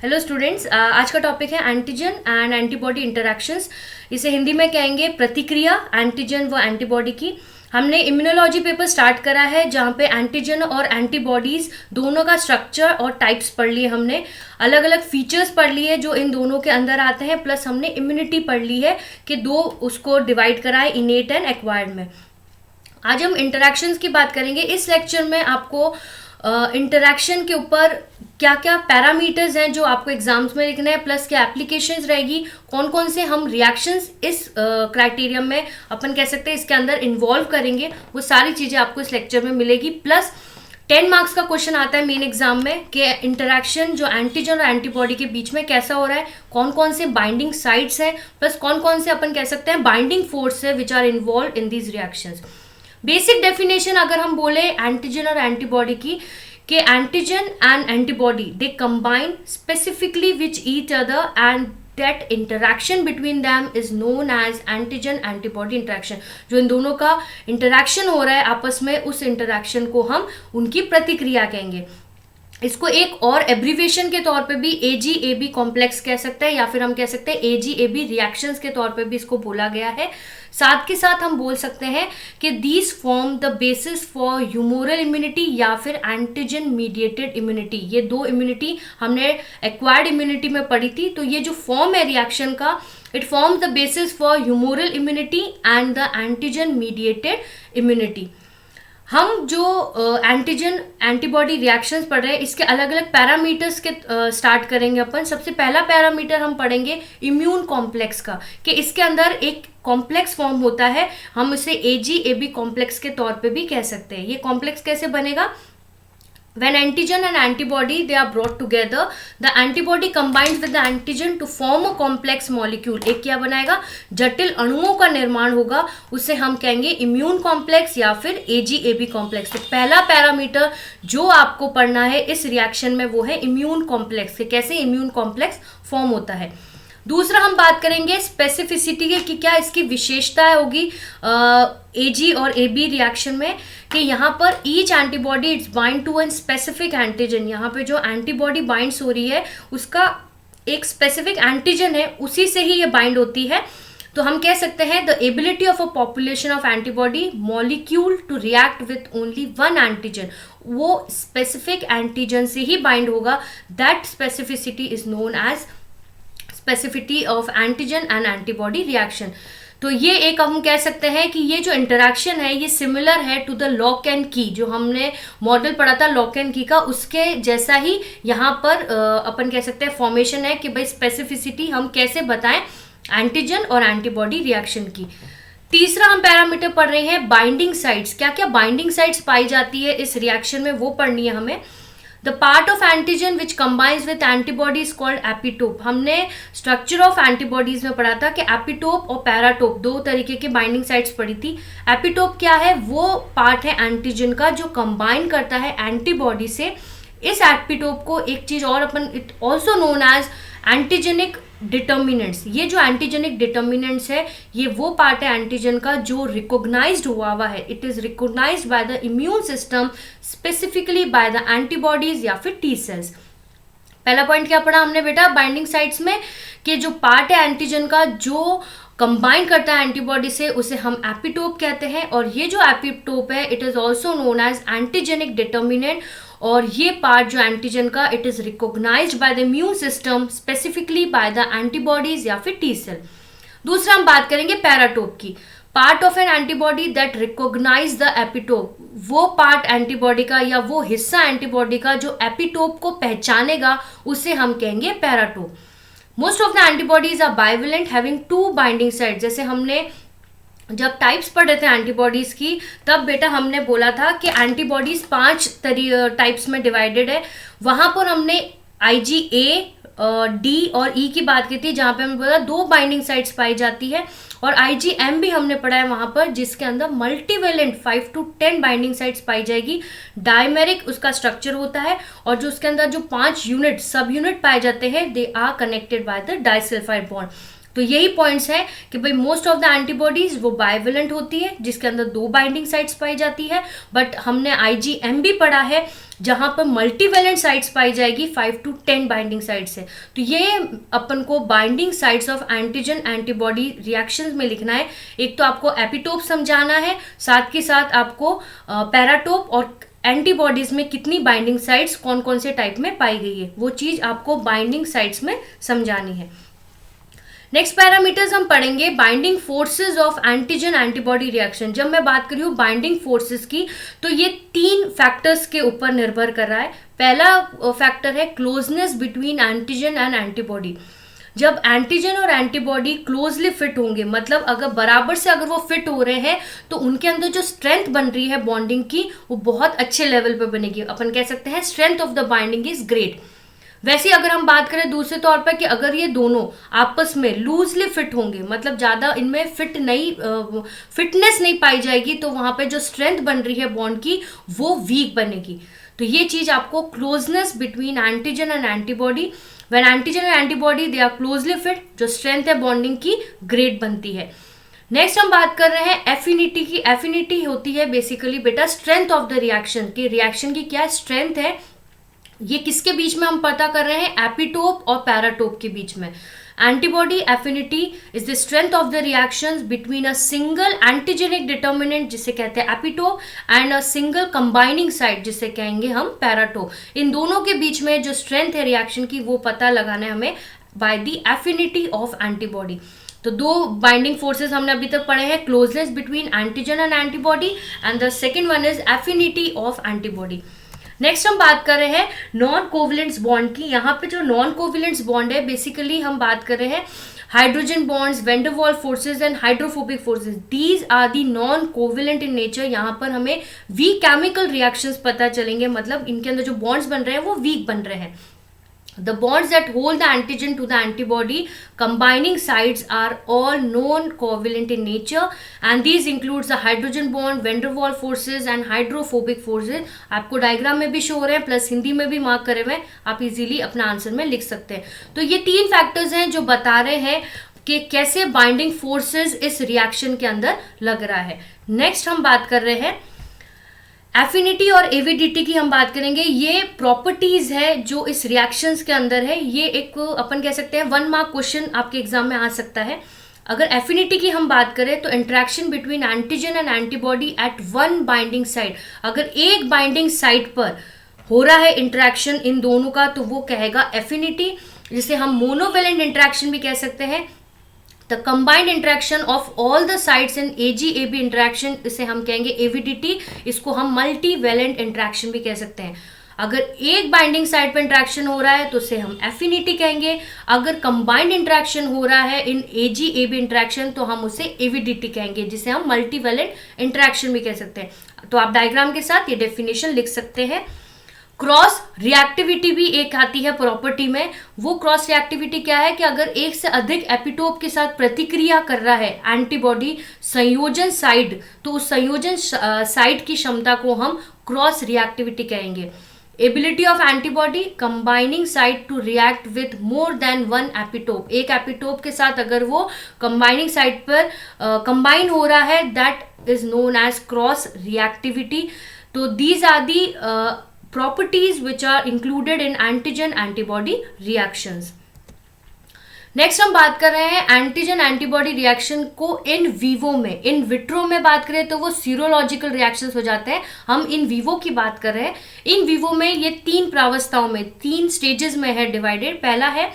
Hello students, आज का topic है एंटीजन एंड एंटीबॉडी इंटरैक्शंस। इसे हिंदी में कहेंगे प्रतिक्रिया एंटीजन व एंटीबॉडी की। हमने इम्यूनोलॉजी पेपर स्टार्ट करा है जहाँ पे एंटीजन और एंटीबॉडीज दोनों का स्ट्रक्चर और टाइप्स पढ़ लिए। हमने अलग अलग फीचर्स पढ़ लिए जो इन दोनों के अंदर आते हैं, प्लस हमने इम्यूनिटी पढ़ ली है कि दो उसको डिवाइड करा है, इनेट एंड एक्वायर्ड में। आज हम इंटरैक्शंस की बात करेंगे। इस लेक्चर में आपको इंटरैक्शन के ऊपर क्या क्या पैरामीटर्स हैं जो आपको एग्जाम्स में लिखना है, प्लस क्या एप्लीकेशंस रहेगी, कौन कौन से हम रिएक्शंस इस क्राइटेरियम में अपन कह सकते हैं इसके अंदर इन्वॉल्व करेंगे, वो सारी चीज़ें आपको इस लेक्चर में मिलेगी। प्लस 10 मार्क्स का क्वेश्चन आता है मेन एग्जाम में कि इंटरैक्शन जो एंटीजन और एंटीबॉडी के बीच में कैसा हो रहा है, कौन कौन से बाइंडिंग साइट्स है, प्लस कौन कौन से अपन कह सकते हैं बाइंडिंग फोर्स है which are involve in these reactions. Basic definition अगर हम बोले एंटीजन और एंटीबॉडी की, कि antigen and antibody they combine specifically which each other and that interaction between them is known as antigen antibody interaction. जो इन दोनों का इंटरैक्शन हो रहा है आपस में, उस इंटरैक्शन को हम उनकी प्रतिक्रिया कहेंगे। इसको एक और एब्रीवेशन के तौर पे भी AGAB कॉम्प्लेक्स कह सकते हैं, या फिर हम कह सकते हैं AGAB रिएक्शंस के तौर पे भी इसको बोला गया है। साथ के साथ हम बोल सकते हैं कि these form the basis for humoral immunity या फिर एंटीजन मीडिएटेड इम्यूनिटी। ये दो इम्यूनिटी हमने एक्वायर्ड इम्यूनिटी में पढ़ी थी। तो ये जो फॉर्म है रिएक्शन का, it forms the basis for humoral immunity and the antigen mediated immunity. हम जो एंटीजन एंटीबॉडी रिएक्शंस पढ़ रहे हैं, इसके अलग अलग पैरामीटर्स के स्टार्ट करेंगे अपन। सबसे पहला पैरामीटर हम पढ़ेंगे इम्यून कॉम्प्लेक्स का, कि इसके अंदर एक कॉम्प्लेक्स फॉर्म होता है, हम इसे AGAB कॉम्प्लेक्स के तौर पे भी कह सकते हैं। ये कॉम्प्लेक्स कैसे बनेगा? When antigen and antibody they are brought together, the antibody combines with the antigen to form a complex molecule। एक क्या बनाएगा? जटिल अणुओं का निर्माण होगा, उसे हम कहेंगे इम्यून कॉम्प्लेक्स या फिर AGAB कॉम्प्लेक्स। तो पहला पैरामीटर जो आपको पढ़ना है इस रिएक्शन में वो है इम्यून कॉम्प्लेक्स, के कैसे इम्यून कॉम्प्लेक्स फॉर्म होता है। दूसरा हम बात करेंगे स्पेसिफिसिटी की, क्या इसकी विशेषताएं होगी AG और AB रिएक्शन में, कि यहाँ पर each antibody it's bind to an specific antigen. यहाँ पे जो एंटीबॉडी बाइंड्स हो रही है उसका एक स्पेसिफिक एंटीजन है, उसी से ही ये बाइंड होती है। तो हम कह सकते हैं the ability of a population of antibody molecule to react with only one antigen, वो स्पेसिफिक एंटीजन से ही बाइंड होगा। That specificity is known as specificity of antigen and antibody reaction. तो ये एक हम कह सकते हैं कि ये जो इंटरैक्शन है ये सिमिलर है टू द लॉक एंड की, जो हमने मॉडल पढ़ा था लॉक एंड की का, उसके जैसा ही यहाँ पर अपन कह सकते हैं फॉर्मेशन है कि भाई स्पेसिफिसिटी हम कैसे बताएं एंटीजन और एंटीबॉडी रिएक्शन की। तीसरा हम पैरामीटर पढ़ रहे हैं बाइंडिंग साइट्स। क्या क्या बाइंडिंग साइट्स पाई जाती है इस रिएक्शन में वो पढ़नी है हमें। The part of antigen which combines with antibody is called epitope. हमने स्ट्रक्चर ऑफ एंटीबॉडीज में पढ़ा था कि एपिटोप और पैराटोप दो तरीके के बाइंडिंग साइट्स पढ़ी थी। एपिटोप क्या है? वो पार्ट है एंटीजन का जो कंबाइन करता है एंटीबॉडी से। इस एपिटोप को एक चीज और अपन it also known as antigenic determinants. ये जो एंटीजेनिक डिटर्मिनेंट्स है ये वो पार्ट है एंटीजन का जो रिकॉग्नाइज्ड हुआ है। It is recognized by the immune system, specifically by the antibodies या फिर टी सेल्स। पहला पॉइंट क्या पढ़ा हमने बेटा बाइंडिंग साइट्स में, कि जो पार्ट है एंटीजन का जो कंबाइन करता है एंटीबॉडी से उसे हम एपिटोप कहते हैं। और ये जो एपिटोप है it is also known as antigenic determinant. और ये पार्ट जो एंटीजन का it is recognized by the immune system, specifically by the antibodies या फिर टी सेल। दूसरा हम बात करेंगे पैराटोप की। Part of an antibody that recognize the epitope, वो पार्ट एंटीबॉडी का या वो हिस्सा एंटीबॉडी का जो एपिटोप को पहचानेगा उसे हम कहेंगे paratope. Most of the antibodies are bivalent having two binding site. जैसे हमने जब टाइप्स पढ़े थे एंटीबॉडीज की तब बेटा हमने बोला था कि एंटीबॉडीज 5 टाइप्स में डिवाइडेड है। वहां पर हमने IgA, D और E की बात की थी, जहां पे हमने बोला 2 बाइंडिंग साइट्स पाई जाती है। और IgM भी हमने पढ़ा है वहां पर, जिसके अंदर मल्टीवेलेंट 5 to 10 बाइंडिंग साइट्स पाई जाएगी। डायमेरिक उसका स्ट्रक्चर होता है और जो उसके अंदर जो 5 यूनिट सब यूनिट पाए जाते हैं they are connected by the disulphide bond. तो यही पॉइंट्स है कि भाई मोस्ट ऑफ द एंटीबॉडीज वो बाइवेलेंट होती है जिसके अंदर 2 बाइंडिंग साइट्स पाई जाती है, बट हमने IgM भी पढ़ा है जहां पर मल्टीवेलेंट साइट्स पाई जाएगी 5 to 10 बाइंडिंग साइट्स है। तो ये अपन को binding sites of antigen antibody reactions में लिखना है। एक तो आपको एपिटोप समझाना है, साथ के साथ आपको पैराटोप और एंटीबॉडीज में कितनी बाइंडिंग साइट्स कौन कौन से टाइप में पाई गई है वो चीज आपको बाइंडिंग साइट्स में समझानी है। नेक्स्ट पैरामीटर्स हम पढ़ेंगे binding forces of antigen antibody reaction. जब मैं बात कर रही हूँ बाइंडिंग फोर्सेस की तो ये 3 फैक्टर्स के ऊपर निर्भर कर रहा है। पहला फैक्टर है closeness between antigen and antibody. जब एंटीजन और एंटीबॉडी क्लोजली फिट होंगे, मतलब अगर बराबर से अगर वो फिट हो रहे हैं तो उनके अंदर जो स्ट्रेंथ बन रही है बॉन्डिंग की वो बहुत अच्छे लेवल पे बनेगी। अपन कह सकते हैं strength of the binding is great. वैसे अगर हम बात करें दूसरे तौर पर कि अगर ये दोनों आपस में लूजली फिट होंगे, मतलब ज़्यादा इनमें फिटनेस नहीं पाई जाएगी, तो वहाँ पे जो स्ट्रेंथ बन रही है बॉन्ड की वो वीक बनेगी। तो ये चीज़ आपको closeness between antigen and antibody, when antigen and antibody they are closely fit, जो स्ट्रेंथ है बॉन्डिंग की ग्रेट बनती है। नेक्स्ट हम बात कर रहे हैं एफिनिटी की। एफिनिटी होती है बेसिकली बेटा स्ट्रेंथ ऑफ द रिएक्शन की, रिएक्शन की क्या स्ट्रेंथ है, ये किसके बीच में हम पता कर रहे हैं, एपिटोप और पैराटोप के बीच में। Antibody affinity is the strength of the reactions between a single antigenic determinant जिसे कहते हैं epitope and a single combining site जिसे कहेंगे हम पैराटोप। इन दोनों के बीच में जो स्ट्रेंथ है रिएक्शन की वो पता लगाना है हमें by the affinity of antibody. तो 2 बाइंडिंग फोर्सेस हमने अभी तक पढ़े हैं, closeness between antigen and antibody and the second one is affinity of antibody. Next हम बात कर रहे हैं नॉन कोवलेंस बॉन्ड की। यहाँ पे जो नॉन कोवलेंस बॉन्ड है बेसिकली हम बात कर रहे हैं hydrogen bonds, van der Waals forces and hydrophobic forces, these are the non covalent in nature. यहाँ पर हमें वीक केमिकल रिएक्शंस पता चलेंगे, मतलब इनके अंदर जो बॉन्ड्स बन रहे हैं वो वीक बन रहे हैं। The bonds that hold the antigen to the antibody combining sites are all non-covalent in nature, and these includes the hydrogen bond, van der Waals forces and hydrophobic forces. आपको diagram में भी show हो रहे हैं plus Hindi में भी mark करे हुए हैं, आप इजीली अपना आंसर में लिख सकते हैं। तो ये 3 फैक्टर्स हैं जो बता रहे हैं कि कैसे बाइंडिंग फोर्सेस इस रिएक्शन के अंदर लग रहा है। नेक्स्ट हम बात कर रहे हैं एफिनिटी और एविडिटी की हम बात करेंगे। ये प्रॉपर्टीज है जो इस रिएक्शंस के अंदर है। ये एक अपन कह सकते हैं 1 मार्क क्वेश्चन आपके एग्जाम में आ सकता है। अगर एफिनिटी की हम बात करें तो interaction between antigen and antibody at 1 binding site, अगर एक बाइंडिंग साइट पर हो रहा है इंटरेक्शन इन दोनों का तो वो कहेगा एफिनिटी, जिसे हम मोनोवेलेंट इंटरेक्शन भी कह सकते हैं। The combined interaction of all the sites in AgAb interaction इसे हम कहेंगे एविडिटी, इसको हम मल्टीवेलेंट इंटरेक्शन भी कह सकते हैं। अगर एक बाइंडिंग साइट पर इंटरेक्शन हो रहा है तो उसे हम एफिनिटी कहेंगे, अगर कंबाइंड इंटरेक्शन हो रहा है इन AgAb इंटरेक्शन तो हम उसे एविडिटी कहेंगे, जिसे हम मल्टीवेलेंट इंटरेक्शन भी कह सकते हैं। तो आप डायग्राम के साथ ये डेफिनेशन लिख सकते हैं। क्रॉस रिएक्टिविटी भी एक आती है प्रॉपर्टी में। वो क्रॉस रिएक्टिविटी क्या है कि अगर एक से अधिक एपिटोप के साथ प्रतिक्रिया कर रहा है एंटीबॉडी संयोजन साइड, तो उस संयोजन साइड की क्षमता को हम क्रॉस रिएक्टिविटी कहेंगे। Ability of antibody combining site to react with more than 1 epitope, एक एपिटोप के साथ अगर वो कंबाइनिंग साइट पर कंबाइन हो रहा है that is known as cross reactivity. तो these are the properties which are included in antigen antibody reactions. Next हम बात कर रहे हैं एंटीजन एंटीबॉडी रिएक्शन को इन विवो में। इन विट्रो में बात करें तो वो सीरोलॉजिकल रिएक्शंस हो जाते हैं, हम इन विवो की बात कर रहे हैं। इन विवो में ये 3 प्रावस्थाओं में 3 स्टेजेस में है डिवाइडेड। पहला है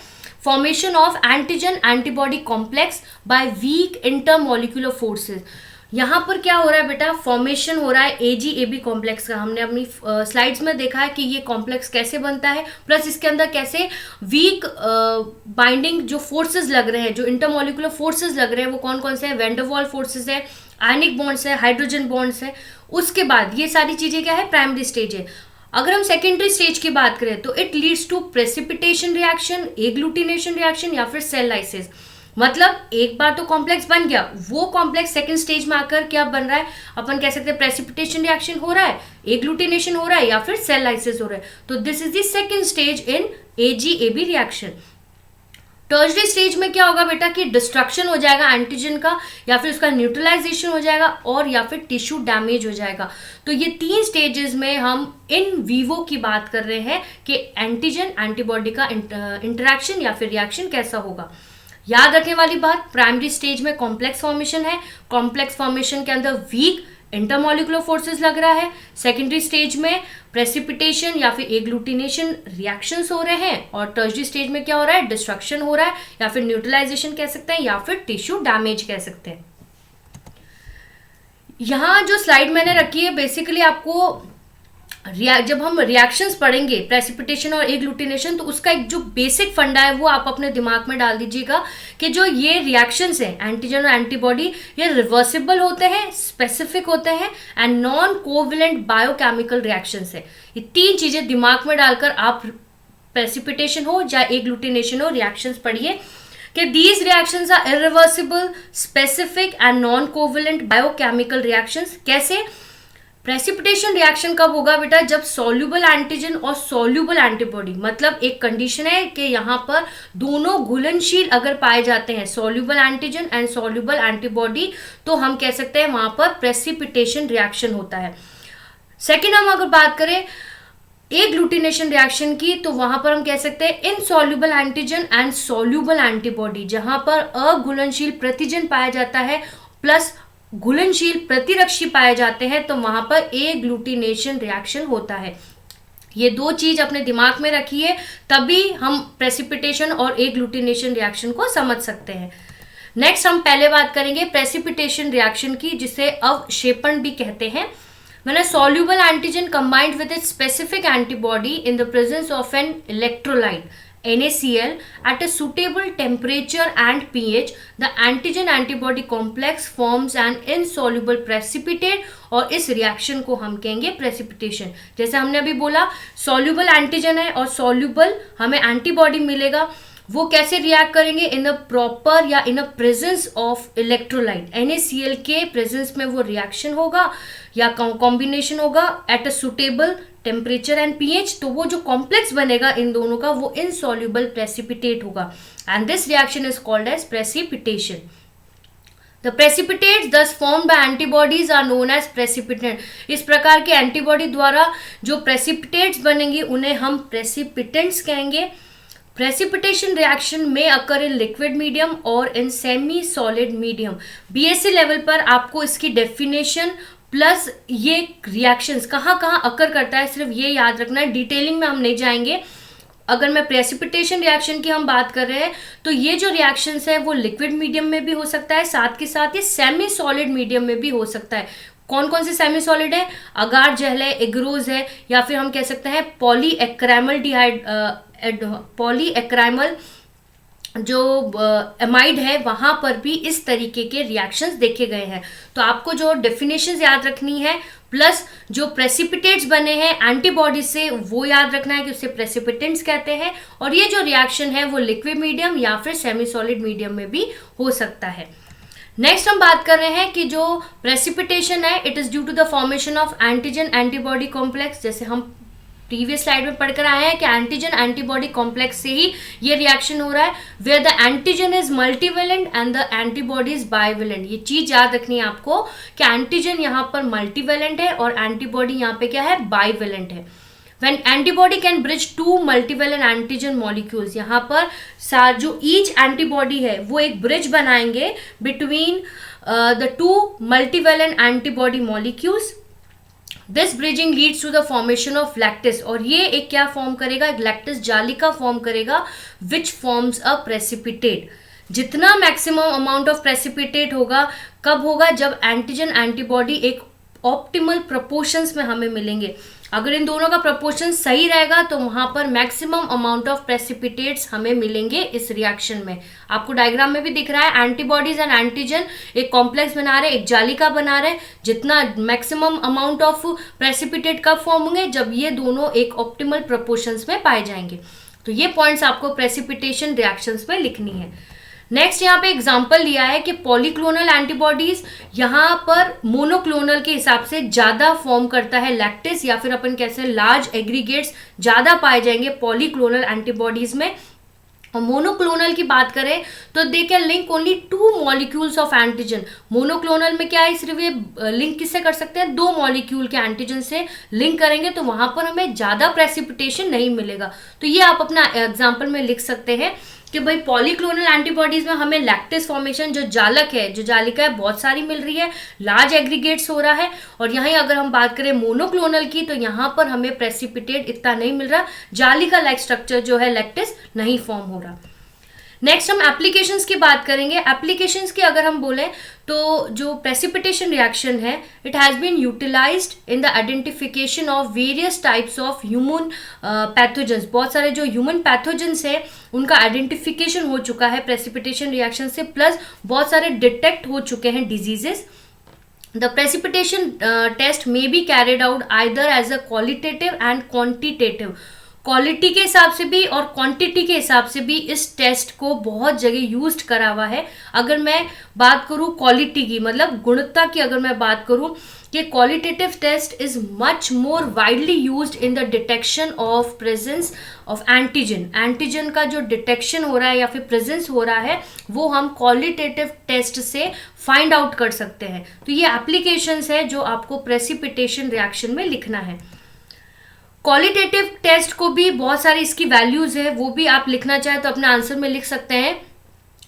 formation of antigen antibody complex by weak intermolecular forces. यहाँ पर क्या हो रहा है बेटा, फॉर्मेशन हो रहा है AgAb कॉम्प्लेक्स का। हमने अपनी स्लाइड्स में देखा है कि ये कॉम्प्लेक्स कैसे बनता है, प्लस इसके अंदर कैसे वीक बाइंडिंग जो फोर्सेस लग रहे हैं, जो इंटरमोलिकुलर फोर्सेस लग रहे हैं वो कौन कौन से हैं, वैन डर वाल्स फोर्सेस है, आयनिक बॉन्ड्स है, हाइड्रोजन बॉन्ड्स है। उसके बाद ये सारी चीजें क्या है, प्राइमरी स्टेज है। अगर हम सेकेंडरी स्टेज की बात करें तो it leads to precipitation reaction, agglutination reaction या फिर सेल लाइसिस। मतलब एक बार तो कॉम्प्लेक्स बन गया, वो कॉम्प्लेक्स सेकंड स्टेज में आकर क्या बन रहा है, अपन कह सकते हैं प्रेसिपिटेशन रिएक्शन हो रहा है, एग्लूटिनेशन हो रहा है या फिर सेल लाइसिस हो रहा है। तो this is the second stage in AgAb reaction. Tertiary stage में क्या होगा बेटा कि डिस्ट्रक्शन हो जाएगा एंटीजन का, या फिर उसका न्यूट्रलाइजेशन हो जाएगा, और या फिर टिश्यू डैमेज हो जाएगा। तो ये 3 स्टेजेस में हम इन वीवो की बात कर रहे हैं कि एंटीजन एंटीबॉडी का इंटरेक्शन या फिर रिएक्शन कैसा होगा। याद रखने वाली बात, प्राइमरी स्टेज में कॉम्प्लेक्स फॉर्मेशन है, कॉम्प्लेक्स फॉर्मेशन के अंदर वीक इंटरमोलिकुलर फोर्सेस लग रहा है। सेकेंडरी स्टेज में प्रेसिपिटेशन या फिर एग्लूटिनेशन रिएक्शंस हो रहे हैं, और टर्शरी स्टेज में क्या हो रहा है, डिस्ट्रक्शन हो रहा है, या फिर न्यूट्रलाइजेशन कह सकते हैं, या फिर टिश्यू डैमेज कह सकते हैं। यहाँ जो स्लाइड मैंने रखी है बेसिकली आपको जब हम रिएक्शंस पढ़ेंगे प्रेसिपिटेशन और एग्लूटिनेशन, तो उसका एक जो बेसिक फंडा है वो आप अपने दिमाग में डाल दीजिएगा कि जो ये रिएक्शंस हैं एंटीजन और एंटीबॉडी, ये रिवर्सिबल होते हैं, स्पेसिफिक होते हैं, and non covalent biochemical reactions है। ये 3 चीजें दिमाग में डालकर आप प्रेसिपिटेशन हो या एग्लूटिनेशन हो रिएक्शंस पढ़िए कि these reactions are irreversible, specific and non covalent biochemical reactions. कैसे? प्रेसिपिटेशन रिएक्शन कब होगा बेटा? जब सॉल्यूबल एंटीजन और सॉल्यूबल एंटीबॉडी, मतलब एक कंडीशन है कि यहाँ पर दोनों घुलनशील अगर पाए जाते हैं, soluble antigen and soluble antibody, तो हम कह सकते हैं वहां पर प्रेसिपिटेशन रिएक्शन होता है। सेकेंड, हम अगर बात करें एग्लूटिनेशन रिएक्शन की, तो वहां पर हम कह सकते हैं insoluble antigen and soluble antibody, जहां पर अघुलनशील प्रतिजन पाया जाता है प्लस घुलनशील प्रतिरक्षी पाए जाते हैं, तो वहां पर एग्लूटिनेशन रिएक्शन होता है। ये 2 चीज अपने दिमाग में रखिए, तभी हम प्रेसिपिटेशन और एग्लूटिनेशन रिएक्शन को समझ सकते हैं। नेक्स्ट हम पहले बात करेंगे प्रेसिपिटेशन रिएक्शन की, जिसे अवक्षेपण भी कहते हैं। When a soluble antigen combined with its specific antibody in the presence of an electrolyte NaCl at a suitable temperature and pH, the antigen-antibody complex forms an insoluble precipitate, और इस reaction को हम कहेंगे प्रेसिपिटेशन। जैसे हमने अभी बोला soluble antigen है और सॉल्यूबल हमें एंटीबॉडी मिलेगा, वो कैसे रिएक्ट करेंगे? इन अ प्रॉपर या in a presence of electrolyte, NaCl के प्रेजेंस में वो रिएक्शन होगा या कॉम्बिनेशन होगा at a suitable temperature and pH, तो वो जो कॉम्प्लेक्स बनेगा इन दोनों का वो इनसॉल्यूबल प्रेसिपिटेट होगा, and this reaction is called as precipitation. The precipitates thus formed by antibodies are known as precipitant। इस प्रकार के एंटीबॉडी द्वारा जो प्रेसिपिटेट्स बनेंगे उन्हें हम प्रेसिपिटेंट्स कहेंगे। प्रेसिपिटेशन रिएक्शन में अकर इन लिक्विड मीडियम और in semi solid medium. BSc level पर आपको इसकी डेफिनेशन प्लस ये रिएक्शंस कहाँ कहाँ अकर करता है सिर्फ ये याद रखना है, डिटेलिंग में हम नहीं जाएंगे। अगर मैं प्रेसिपिटेशन रिएक्शन की हम बात कर रहे हैं तो ये जो रिएक्शंस है वो लिक्विड मीडियम में भी हो सकता है, साथ के साथ ये सेमी सॉलिड मीडियम में भी हो सकता है। कौन कौन से सेमी सॉलिड है? अगार जेल है, एग्रोज है, या फिर हम कह सकते हैं पॉलीएक्राइमल जो एमाइड है वहां पर भी इस तरीके के रिएक्शंस देखे गए हैं। तो आपको जो डेफिनेशंस याद रखनी है प्लस जो प्रेसिपिटेट्स बने हैं एंटीबॉडी से वो याद रखना है कि उसे प्रेसिपिटेंट्स कहते हैं, और ये जो रिएक्शन है वो लिक्विड मीडियम या फिर सेमी सॉलिड मीडियम में भी हो सकता है। नेक्स्ट हम बात कर रहे हैं कि जो प्रेसिपिटेशन है it is due to the formation of antigen antibody complex. जैसे हम प्रीवियस स्लाइड में पढ़कर आए हैं कि एंटीजन एंटीबॉडी कॉम्प्लेक्स से ही ये रिएक्शन हो रहा है, where the antigen is multivalent and the antibody is bivalent. ये चीज याद रखनी है आपको कि एंटीजन यहाँ पर मल्टीवेलेंट है और एंटीबॉडी यहाँ पे क्या है? बाइवेलेंट है। When antibody can bridge 2 multivalent antigen molecules, यहाँ पर जो each antibody है वो एक bridge बनाएंगे between the 2 multivalent antibody molecules. This bridging leads to the formation of lattice, और ये एक क्या फॉर्म करेगा? एक लैक्टिस जालिका फॉर्म करेगा which forms a precipitate। जितना मैक्सिमम अमाउंट ऑफ प्रेसिपिटेट होगा कब होगा? जब एंटीजन एंटीबॉडी एक ऑप्टिमल प्रोपोर्शंस में हमें मिलेंगे। अगर इन दोनों का प्रोपोर्शन सही रहेगा तो वहां पर मैक्सिमम अमाउंट ऑफ प्रेसिपिटेट्स हमें मिलेंगे इस रिएक्शन में। आपको डायग्राम में भी दिख रहा है एंटीबॉडीज एंड एंटीजन एक कॉम्प्लेक्स बना रहे, एक जालिका बना रहे। जितना मैक्सिमम अमाउंट ऑफ प्रेसिपिटेट कब फॉर्म होंगे? जब ये दोनों एक ऑप्टिमल प्रोपोर्शंस में पाए जाएंगे। तो ये पॉइंट्स आपको प्रेसिपिटेशन रिएक्शंस में लिखनी है। नेक्स्ट यहाँ पे एग्जांपल लिया है कि पॉलीक्लोनल एंटीबॉडीज यहाँ पर मोनोक्लोनल के हिसाब से ज्यादा फॉर्म करता है लैक्टिस, या फिर अपन कैसे लार्ज एग्रीगेट्स ज्यादा पाए जाएंगे पॉलीक्लोनल एंटीबॉडीज में। और मोनोक्लोनल की बात करें तो they can link only 2 molecules of antigen. Monoclonal में क्या है, सिर्फ ये लिंक किससे कर सकते हैं, 2 मॉलिक्यूल के एंटीजन से लिंक करेंगे तो वहां पर हमें ज्यादा प्रेसिपिटेशन नहीं मिलेगा। तो ये आप अपना एग्जाम्पल में लिख सकते हैं कि भाई पॉलीक्लोनल एंटीबॉडीज में हमें लैक्टिस फॉर्मेशन, जो जालक है, जो जालिका है, बहुत सारी मिल रही है, लार्ज एग्रीगेट्स हो रहा है। और यहाँ अगर हम बात करें मोनोक्लोनल की तो यहाँ पर हमें प्रेसिपिटेट इतना नहीं मिल रहा, जालिका लाइक स्ट्रक्चर जो है लैक्टिस नहीं फॉर्म हो रहा। नेक्स्ट हम एप्लीकेशंस की बात करेंगे। एप्लीकेशंस की अगर हम बोलें तो जो प्रेसिपिटेशन रिएक्शन है, it has been utilized in the identification of various types of human pathogens. बहुत सारे जो ह्यूमन पैथोजेंस है उनका आइडेंटिफिकेशन हो चुका है प्रेसिपिटेशन रिएक्शन से, प्लस बहुत सारे डिटेक्ट हो चुके हैं diseases. The precipitation test may be carried out either as a qualitative and quantitative। Quality के हिसाब से भी और क्वांटिटी के हिसाब से भी इस टेस्ट को बहुत जगह यूज्ड करा हुआ है। अगर मैं बात करूँ क्वालिटी की, मतलब गुणवत्ता की, अगर मैं बात करूँ कि qualitative test is much more widely used in the detection of presence of antigen. Antigen का जो डिटेक्शन हो रहा है या फिर प्रेजेंस हो रहा है वो हम क्वालिटेटिव टेस्ट से फाइंड आउट कर सकते हैं। तो ये एप्लीकेशंस है जो आपको प्रेसिपिटेशन रिएक्शन में लिखना है। क्वालिटेटिव टेस्ट को भी बहुत सारी इसकी वैल्यूज है, वो भी आप लिखना चाहे तो अपने आंसर में लिख सकते हैं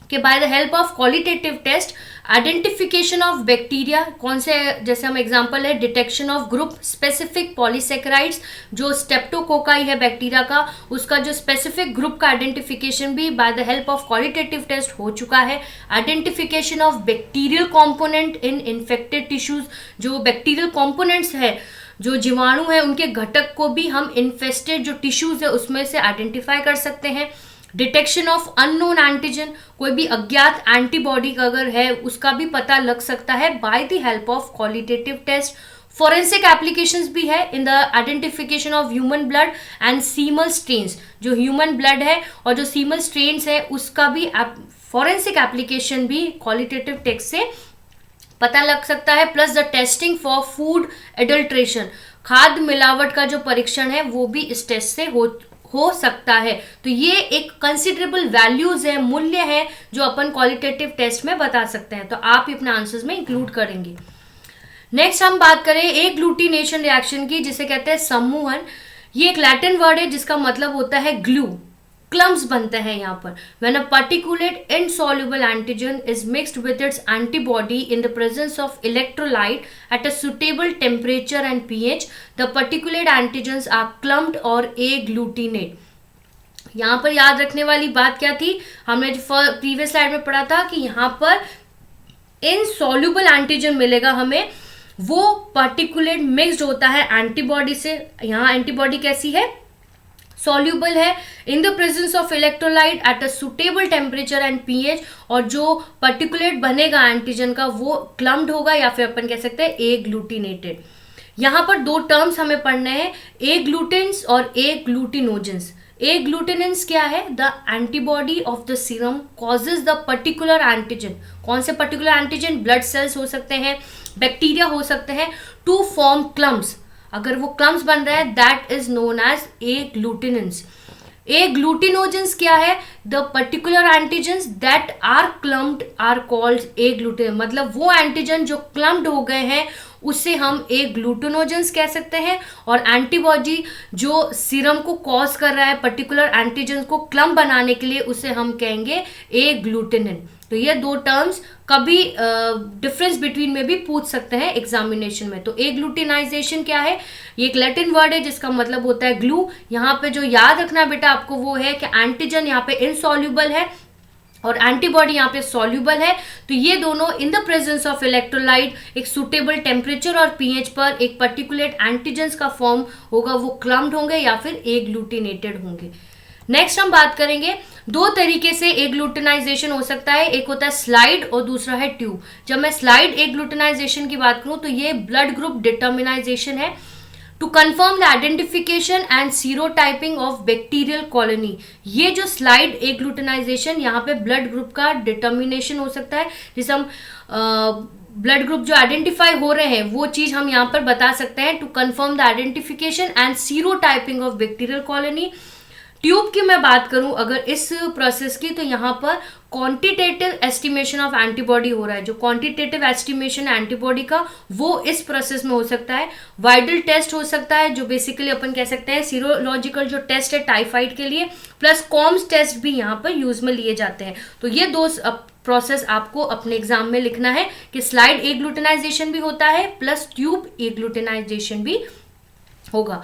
कि by the help of qualitative test identification of bacteria, कौन से, जैसे हम एग्जांपल है detection of group specific polysaccharides, जो स्टेप्टोकोकाई है बैक्टीरिया का, उसका जो स्पेसिफिक ग्रुप का आइडेंटिफिकेशन भी by the help of qualitative test हो चुका है। Identification of bacterial component in infected tissues, जो बैक्टीरियल कॉम्पोनेंट्स है, जो जीवाणु है, उनके घटक को भी हम इन्फेस्टेड जो टिश्यूज है उसमें से आइडेंटिफाई कर सकते हैं। डिटेक्शन ऑफ अननोन एंटीजन, कोई भी अज्ञात एंटीबॉडी अगर है उसका भी पता लग सकता है by the help of qualitative test. Forensic applications भी है in the identification of human blood and seminal strains. जो ह्यूमन ब्लड है और जो सीमल स्ट्रेन्स है उसका भी फॉरेंसिक एप्लीकेशन भी क्वालिटेटिव टेस्ट से पता लग सकता है। Plus the testing for food adulteration, खाद्य मिलावट का जो परीक्षण है वो भी इस टेस्ट से हो सकता है। तो ये एक कंसिडरेबल वैल्यूज है, मूल्य है जो अपन क्वालिटेटिव टेस्ट में बता सकते हैं। तो आप अपने आंसर्स में इंक्लूड करेंगे। नेक्स्ट हम बात करें एग्लूटिनेशन रिएक्शन की, जिसे कहते हैं सम्मोहन। ये एक लैटिन वर्ड है जिसका मतलब होता है ग्लू। क्लम्स बनते हैं यहाँ पर। When a particulate insoluble antigen is mixed with its antibody in the presence of electrolyte at a suitable temperature and pH, the particulate antigens are clumped or agglutinate। यहाँ पर याद रखने वाली बात क्या थी, हमने जो प्रीवियस स्लाइड में पढ़ा था कि यहाँ पर इनसॉल्युबल एंटीजन मिलेगा हमें, वो पार्टिकुलेट मिक्स्ड होता है एंटीबॉडी से। यहाँ एंटीबॉडी कैसी है, सॉल्यूबल है in the presence of electrolyte eight a suitable temperature and pH, और जो पर्टिकुलेट बनेगा एंटीजन का वो क्लम्ड होगा या फिर अपन कह सकते हैं एग्लूटिनेटेड। यहाँ पर दो टर्म्स हमें पढ़ने हैं, एग्लूटिन्स और एग्लूटिनोजेंस। एग्लूटिनेंस क्या है, the antibody of the serum causes the particular antigen. कौन से पर्टिकुलर एंटीजन, ब्लड सेल्स हो सकते हैं, बैक्टीरिया हो सकते हैं, टू फॉर्म क्लम्स। अगर वो क्लम्स बन रहा है that is known as agglutinins. Agglutinogens क्या है, the particular antigens that are clumped are called agglutinin. मतलब वो एंटीजन जो क्लम्ड हो गए हैं उसे हम एग्लूटिनोजेंस कह सकते हैं। और एंटीबॉडी जो सीरम को कॉज कर रहा है पर्टिकुलर एंटीजन को क्लम्ब बनाने के लिए, उसे हम कहेंगे एग्लूटिनिन। तो ये दो टर्म्स कभी डिफरेंस बिटवीन में भी पूछ सकते हैं एग्जामिनेशन में। तो एग्लूटिनाइजेशन क्या है, ये एक लैटिन वर्ड है जिसका मतलब होता है ग्लू। यहाँ पे जो याद रखना बेटा आपको वो है कि एंटीजन यहाँ पे इनसॉल्युबल है और एंटीबॉडी यहाँ पे सॉल्युबल है। तो ये दोनों in the presence of electrolyte एक सुटेबल टेम्परेचर और पीएच पर एक पर्टिकुलेट एंटीजन्स का फॉर्म होगा, वो क्लम्ड होंगे या फिर एग्लूटिनेटेड होंगे। नेक्स्ट हम बात करेंगे, दो तरीके से एग्लूटिनाइजेशन हो सकता है, एक होता है स्लाइड और दूसरा है ट्यूब। जब मैं स्लाइड एग्लूटिनाइजेशन की बात करूं तो ये ब्लड ग्रुप डिटर्मिनाइजेशन है to confirm the identification and serotyping of bacterial colony. ये जो स्लाइड एग्लूटिनाइजेशन, यहाँ पे ब्लड ग्रुप का डिटर्मिनेशन हो सकता है, जिसे हम ब्लड ग्रुप जो आइडेंटिफाई हो रहे हैं वो चीज हम यहाँ पर बता सकते हैं to confirm the identification and serotyping of bacterial colony. Tube की मैं बात करूं अगर इस प्रोसेस की, तो यहाँ पर क्वांटिटेटिव एस्टिमेशन ऑफ एंटीबॉडी हो रहा है। जो क्वांटिटेटिव एस्टिमेशन है एंटीबॉडी का, वो इस प्रोसेस में हो सकता है। वाइडल टेस्ट हो सकता है, जो बेसिकली अपन कह सकते हैं सीरोलॉजिकल जो टेस्ट है टाइफाइड के लिए, प्लस कॉम्स टेस्ट भी यहाँ पर यूज में लिए जाते हैं। तो ये दो प्रोसेस आपको अपने एग्जाम में लिखना है कि स्लाइड एग्लूटिनाइजेशन भी होता है प्लस ट्यूब एग्लूटिनाइजेशन भी होगा।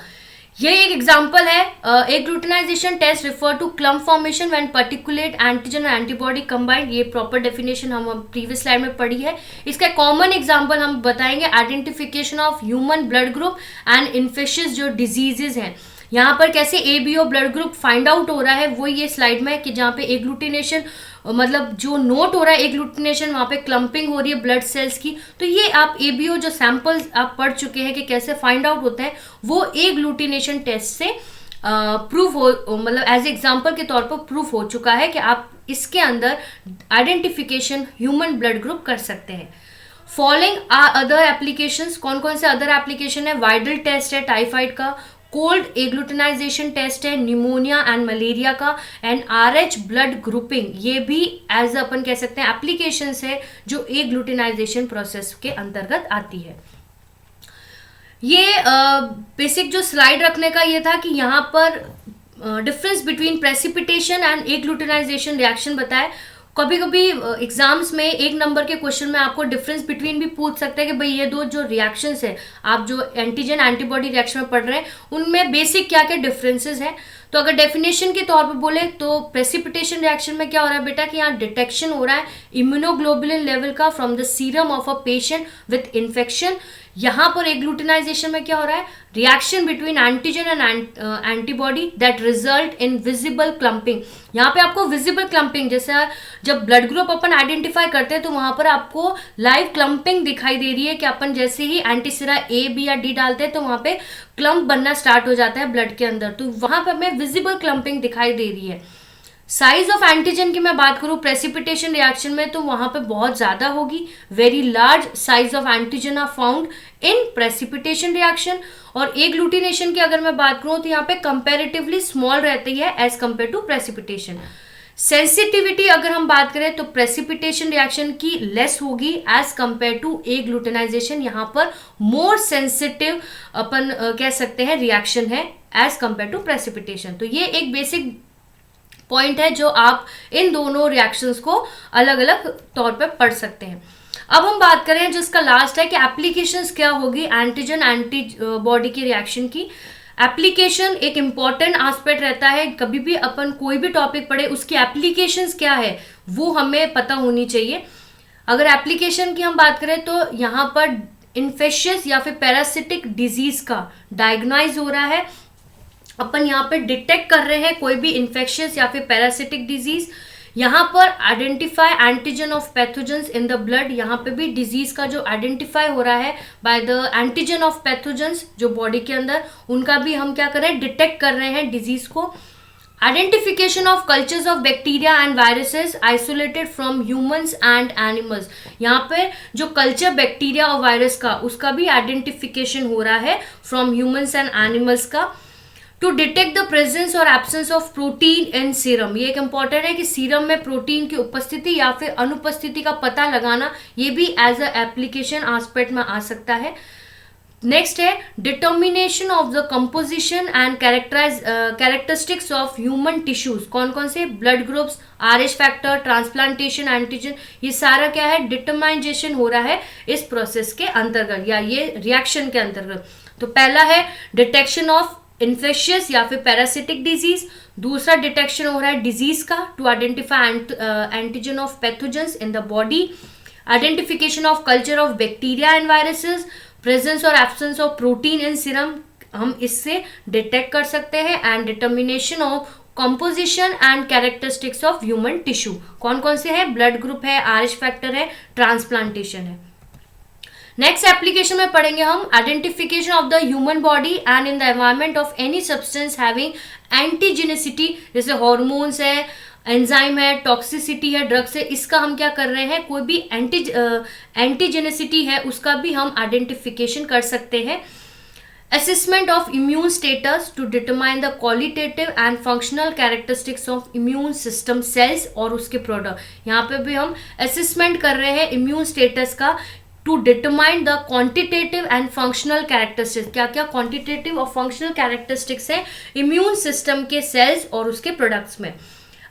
ये एक एग्जांपल है। Agglutinization test refer to clump formation when particulate antigen और एंटीबॉडी कंबाइंड। ये प्रॉपर डेफिनेशन हम प्रीवियस स्लाइड में पढ़ी है। इसका कॉमन एग्जांपल हम बताएंगे identification of human blood group and infectious जो डिजीजेज हैं। यहाँ पर कैसे ABO blood group find out हो रहा है वो ये स्लाइड में है कि जहाँ पे एग्लूटिनेशन मतलब जो नोट हो रहा है एग्लूटिनेशन, वहाँ पे क्लम्पिंग हो रही है ब्लड सेल्स की। तो ये आप ABO जो सैंपल्स आप पढ़ चुके हैं कि कैसे फाइंड आउट होता है, वो एग्लूटिनेशन टेस्ट से प्रूफ हो, मतलब एज एग्जाम्पल के तौर पर प्रूफ हो चुका है कि आप इसके अंदर आइडेंटिफिकेशन ह्यूमन ब्लड ग्रुप कर सकते हैं। फॉलोइंग अदर एप्लीकेशंस, कौन कौन से अदर एप्लीकेशन है? वाइडल टेस्ट है टाइफाइड का, कोल्ड एग्लूटिनाइजेशन टेस्ट है निमोनिया एंड मलेरिया का, एंड RH ब्लड ग्रुपिंग, ये भी एज अपन कह सकते हैं एप्लीकेशंस है जो एग्लूटिनाइजेशन प्रोसेस के अंतर्गत आती है। ये बेसिक जो स्लाइड रखने का ये था कि यहाँ पर difference between precipitation and agglutinization reaction बताए। कभी कभी एग्जाम्स में 1 नंबर के क्वेश्चन में आपको डिफरेंस बिटवीन भी पूछ सकते हैं कि भाई ये दो जो रिएक्शंस है, आप जो एंटीजन एंटीबॉडी रिएक्शन में पढ़ रहे हैं उनमें बेसिक क्या क्या डिफरेंसेस हैं। तो अगर डेफिनेशन के तौर पर बोले तो प्रेसिपिटेशन रिएक्शन में क्या हो रहा है बेटा कि यहाँ डिटेक्शन हो रहा है इम्यूनोग्लोबुलिन लेवल का from the serum of a patient with infection. यहाँ पर एग्लूटिनाइजेशन में क्या हो रहा है? Reaction between antigen and antibody that result in visible clumping. यहाँ पे आपको विजिबल क्लम्पिंग, जैसे जब ब्लड ग्रुप अपन आइडेंटिफाई करते हैं तो वहां पर आपको लाइव क्लम्पिंग दिखाई दे रही है कि अपन जैसे ही एंटीसिरा A, B या D डालते हैं तो वहां पे क्लम्प बनना स्टार्ट हो जाता है ब्लड के अंदर, तो वहां पर हमें विजिबल क्लम्पिंग दिखाई दे रही है। साइज ऑफ एंटीजन की मैं बात करूं प्रेसिपिटेशन रिएक्शन में तो वहां पे बहुत ज्यादा होगी। Very large size of antigen are found in precipitation reaction. और एग्लूटिनेशन की अगर मैं बात करूं तो यहाँ पे कंपैरेटिवली स्मॉल रहती है as compare to precipitation. Sensitivity अगर हम बात करें तो प्रेसिपिटेशन रिएक्शन की लेस होगी एज कंपेयर टू एग्लूटिनाइजेशन। यहाँ पर मोर सेंसिटिव अपन कह सकते हैं रिएक्शन है एज कंपेयर टू प्रेसिपिटेशन। तो ये एक बेसिक पॉइंट है जो आप इन दोनों रिएक्शंस को अलग अलग तौर पे पढ़ सकते हैं। अब हम बात करें जिसका लास्ट है कि एप्लीकेशंस क्या होगी एंटीजन एंटीबॉडी की रिएक्शन की। एप्लीकेशन एक इम्पॉर्टेंट एस्पेक्ट रहता है, कभी भी अपन कोई भी टॉपिक पढ़े उसकी एप्लीकेशंस क्या है वो हमें पता होनी चाहिए। अगर एप्लीकेशन की हम बात करें तो यहाँ पर इन्फेक्शियस या फिर पैरासिटिक डिजीज का डायग्नाइज हो रहा है, अपन यहाँ पे डिटेक्ट कर रहे हैं कोई भी इन्फेक्शियस या फिर पैरासिटिक डिजीज। यहाँ पर identify antigen of pathogens in the blood, यहाँ पे भी डिजीज का जो आइडेंटिफाई हो रहा है by the antigen of pathogens जो बॉडी के अंदर, उनका भी हम क्या कर रहे हैं डिटेक्ट कर रहे हैं डिजीज को। Identification of cultures of bacteria and viruses isolated from humans and animals, यहाँ पे जो कल्चर बैक्टीरिया और वायरस का उसका भी आइडेंटिफिकेशन हो रहा है फ्रॉम ह्यूमंस एंड एनिमल्स का। टू डिटेक्ट द प्रेजेंस और absence of protein in serum, ये एक इंपॉर्टेंट है कि सीरम में प्रोटीन की उपस्थिति या फिर अनुपस्थिति का पता लगाना, ये भी एज अ एप्लीकेशन एस्पेक्ट में आ सकता है। नेक्स्ट है determination of the composition and characteristics of human tissues, कौन कौन से blood groups, RH factor, transplantation antigen, ये सारा क्या है डिटर्माइजेशन हो रहा है इस प्रोसेस के अंतर्गत या ये रिएक्शन के अंतर्गत। तो पहला है डिटेक्शन ऑफ इन्फेक्शियस या फिर पैरासिटिक डिजीज, दूसरा डिटेक्शन हो रहा है डिजीज का to identify antigen of pathogens in the body, identification of culture of bacteria and viruses, presence और absence of protein in serum, हम इससे डिटेक्ट कर सकते हैं, and determination of composition and characteristics of human tissue, कौन कौन से है ब्लड ग्रुप है, RH फैक्टर है, ट्रांसप्लांटेशन है। नेक्स्ट एप्लीकेशन में पढ़ेंगे हम identification of the human body and in the environment of any substance having antigenicity, जैसे हॉर्मोन्स है, एंजाइम है, टॉक्सिसिटी है, ड्रग्स है, इसका हम क्या कर रहे हैं कोई भी एंटीजेनिसिटी है उसका भी हम आइडेंटिफिकेशन कर सकते हैं। assessment of immune status to determine the qualitative and functional characteristics of immune system cells और उसके प्रोडक्ट। यहाँ पे भी हम assessment कर रहे हैं immune status का to determine the quantitative and functional characteristics। क्या क्या quantitative और functional characteristics है immune system के cells और उसके products में।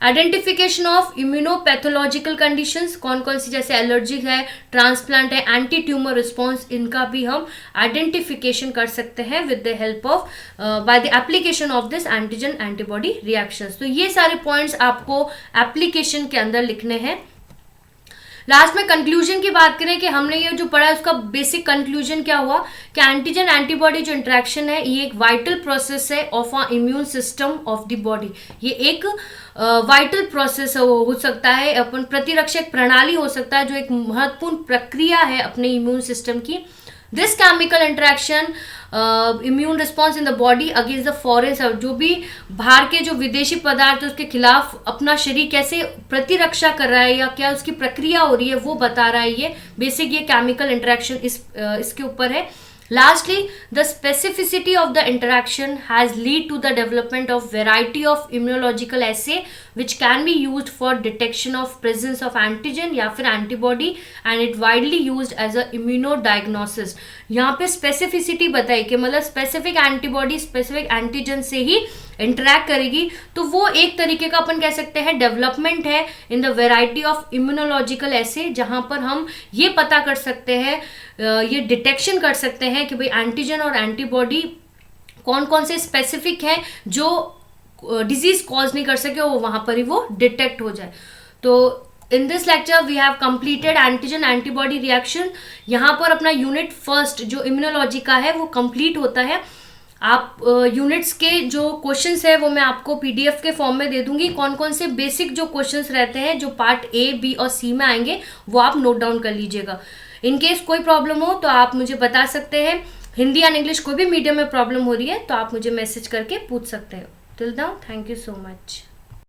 आइडेंटिफिकेशन ऑफ इम्यूनोपैथोलॉजिकल कंडीशंस, कौन कौन सी, जैसे एलर्जिक है, ट्रांसप्लांट है, एंटी ट्यूमर रिस्पॉन्स, इनका भी हम आइडेंटिफिकेशन कर सकते हैं with the help of by the application of this antigen antibody reactions. तो ये सारे पॉइंट्स आपको एप्लीकेशन के अंदर लिखने हैं। लास्ट में कंक्लूजन की बात करें कि हमने ये जो पढ़ा है उसका बेसिक कंक्लूजन क्या हुआ कि एंटीजन एंटीबॉडी जो इंटरेक्शन है ये एक वाइटल प्रोसेस है of a immune system of the body. ये एक वाइटल प्रोसेस हो सकता है, अपन प्रतिरक्षक प्रणाली हो सकता है, जो एक महत्वपूर्ण प्रक्रिया है अपने इम्यून सिस्टम की। This chemical interaction immune response in the body against the foreign, जो भी बाहर के जो विदेशी पदार्थ उसके खिलाफ अपना शरीर कैसे प्रतिरक्षा कर रहा है या क्या उसकी प्रक्रिया हो रही है वो बता रहा है। ये बेसिक ये केमिकल इंटरेक्शन इसके ऊपर है। Lastly, the specificity of the interaction has led to the development of variety of immunological assay which can be used for detection of presence of antigen या फिर antibody and it widely used as a immunodiagnosis। यहाँ पे specificity बताई कि मतलब specific antibody specific antigen से ही interact करेगी, तो वो एक तरीके का अपन कह सकते हैं डेवलपमेंट है in the variety of immunological assay, जहाँ पर हम ये पता कर सकते हैं, ये डिटेक्शन कर सकते हैं कि भाई एंटीजन और एंटीबॉडी कौन कौन से स्पेसिफिक हैं जो डिजीज कॉज नहीं कर सके, वो वहाँ पर ही वो डिटेक्ट हो जाए। तो in this lecture we have completed antigen antibody reaction. यहाँ पर अपना यूनिट फर्स्ट जो इम्यूनोलॉजी का है वो कंप्लीट होता है। आप यूनिट्स के जो क्वेश्चंस है वो मैं आपको पीडीएफ के फॉर्म में दे दूंगी। कौन कौन से बेसिक जो क्वेश्चंस रहते हैं जो पार्ट ए बी और सी में आएंगे वो आप नोट डाउन कर लीजिएगा। इन केस कोई प्रॉब्लम हो तो आप मुझे बता सकते हैं। हिंदी एंड इंग्लिश कोई भी मीडियम में प्रॉब्लम हो रही है तो आप मुझे मैसेज करके पूछ सकते हो। Till now thank you so much.